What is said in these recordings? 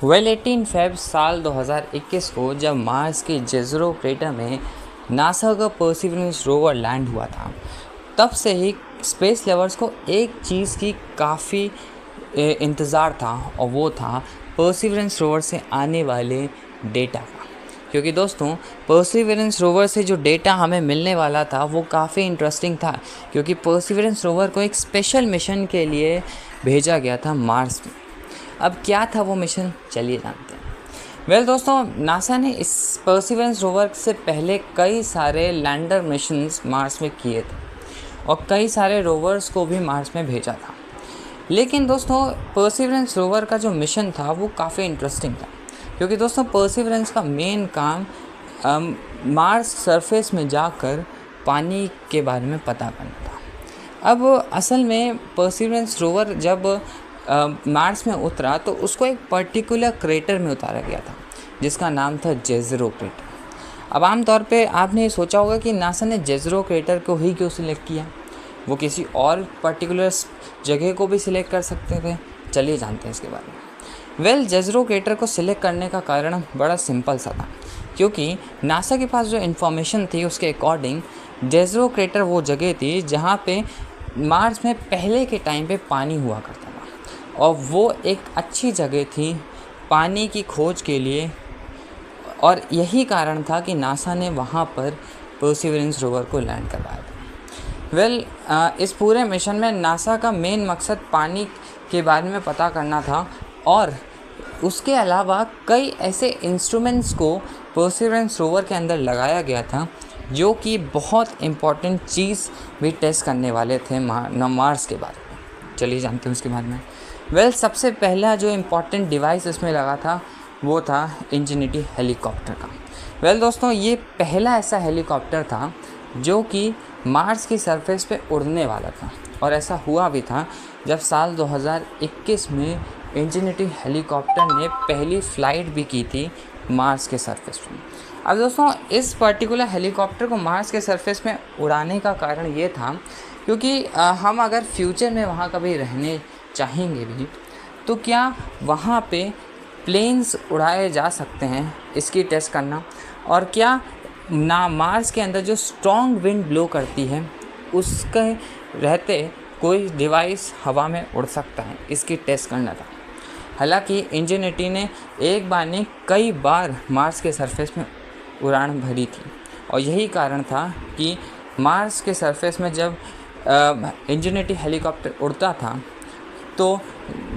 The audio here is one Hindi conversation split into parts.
18 फेब साल 2021 को जब मार्स के जेज़रो क्रेटर में नासा का परसिवरेंस रोवर लैंड हुआ था, तब से ही स्पेस लवर्स को एक चीज़ की काफ़ी इंतज़ार था, और वो था परसिवरेंस रोवर से आने वाले डेटा का। क्योंकि दोस्तों, परसिवरेंस रोवर से जो डेटा हमें मिलने वाला था वो काफ़ी इंटरेस्टिंग था, क्योंकि परसिवरेंस रोवर को एक स्पेशल मिशन के लिए भेजा गया था मार्स में। अब क्या था वो मिशन, चलिए जानते हैं। दोस्तों, नासा ने इस परसिवरेंस रोवर से पहले कई सारे लैंडर मिशंस मार्स में किए थे और कई सारे रोवर्स को भी मार्स में भेजा था। लेकिन दोस्तों, परसिवरेंस रोवर का जो मिशन था वो काफ़ी इंटरेस्टिंग था, क्योंकि दोस्तों परसिवरेंस का मेन काम मार्स सरफेस में जाकर पानी के बारे में पता करना था। अब असल में परसिवरेंस रोवर जब मार्स में उतरा तो उसको एक पर्टिकुलर क्रेटर में उतारा गया था, जिसका नाम था जेज़रो क्रेटर। अब आमतौर पे आपने ये सोचा होगा कि नासा ने जेज़रो क्रेटर को ही क्यों सिलेक्ट किया, वो किसी और पर्टिकुलर जगह को भी सिलेक्ट कर सकते थे। चलिए जानते हैं इसके बारे में। जेज़रो क्रेटर को सिलेक्ट करने का कारण बड़ा सिंपल सा था, क्योंकि नासा के पास जो इन्फॉर्मेशन थी उसके अकॉर्डिंग जेज़रो क्रेटर वो जगह थी जहाँ पे मार्स में पहले के टाइम पे पानी हुआ करता था, और वो एक अच्छी जगह थी पानी की खोज के लिए, और यही कारण था कि नासा ने वहाँ पर परसिवरेंस रोवर को लैंड करवाया था। इस पूरे मिशन में नासा का मेन मकसद पानी के बारे में पता करना था, और उसके अलावा कई ऐसे इंस्ट्रूमेंट्स को परसिवरेंस रोवर के अंदर लगाया गया था जो कि बहुत इम्पॉर्टेंट चीज़ भी टेस्ट करने वाले थे मार्स के बारे में। चलिए जानते हैं उसके बारे में। सबसे पहला जो इम्पॉर्टेंट डिवाइस इसमें लगा था वो था इंजेनिटी हेलीकॉप्टर का। दोस्तों, ये पहला ऐसा हेलीकॉप्टर था जो कि मार्स की सरफेस पे उड़ने वाला था, और ऐसा हुआ भी था जब साल 2021 में इंजेनिटी हेलीकॉप्टर ने पहली फ़्लाइट भी की थी मार्स के सरफेस पे। अब दोस्तों, इस पर्टिकुलर हेलीकॉप्टर को मार्स के सरफेस में उड़ाने का कारण ये था क्योंकि हम अगर फ्यूचर में वहाँ कभी रहने चाहेंगे भी तो क्या वहाँ पे प्लेन्स उड़ाए जा सकते हैं, इसकी टेस्ट करना, और क्या मार्स के अंदर जो स्ट्रॉन्ग विंड ब्लो करती है उसके रहते कोई डिवाइस हवा में उड़ सकता है, इसकी टेस्ट करना था। हालांकि इंजेनिटी ने एक बार नहीं कई बार मार्स के सरफेस में उड़ान भरी थी, और यही कारण था कि मार्स के सरफेस में जब इंजेनिटी हेलीकॉप्टर उड़ता था तो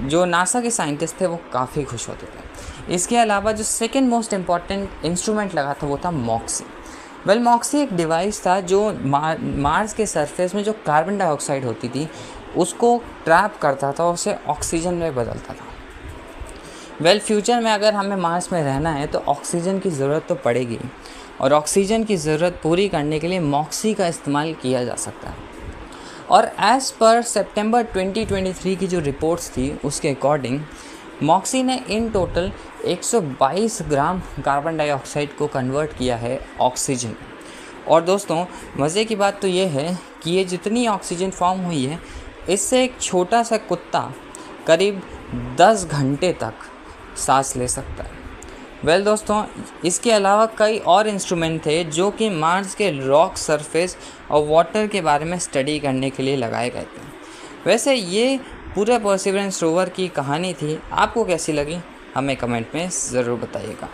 जो नासा के साइंटिस्ट थे वो काफ़ी खुश होते थे। इसके अलावा जो सेकेंड मोस्ट इम्पॉर्टेंट इंस्ट्रूमेंट लगा था वो था मॉक्सी। मॉक्सी एक डिवाइस था जो मार्स के सरफेस में जो कार्बन डाइऑक्साइड होती थी उसको ट्रैप करता था और उसे ऑक्सीजन में बदलता था। फ्यूचर में अगर हमें मार्स में रहना है तो ऑक्सीजन की ज़रूरत तो पड़ेगी, और ऑक्सीजन की ज़रूरत पूरी करने के लिए मॉक्सी का इस्तेमाल किया जा सकता है। और एज़ पर सितंबर 2023 की जो रिपोर्ट्स थी उसके अकॉर्डिंग मॉक्सी ने in total 122 gram carbon dioxide को कन्वर्ट किया है ऑक्सीजन। और दोस्तों, मज़े की बात तो ये है कि ये जितनी ऑक्सीजन फॉर्म हुई है इससे एक छोटा सा कुत्ता करीब 10 घंटे तक सांस ले सकता है। दोस्तों, इसके अलावा कई और इंस्ट्रूमेंट थे जो कि मार्स के रॉक सरफेस और वाटर के बारे में स्टडी करने के लिए लगाए गए थे। ये पूरे परसिवरेंस रोवर की कहानी थी। आपको कैसी लगी हमें कमेंट में ज़रूर बताइएगा।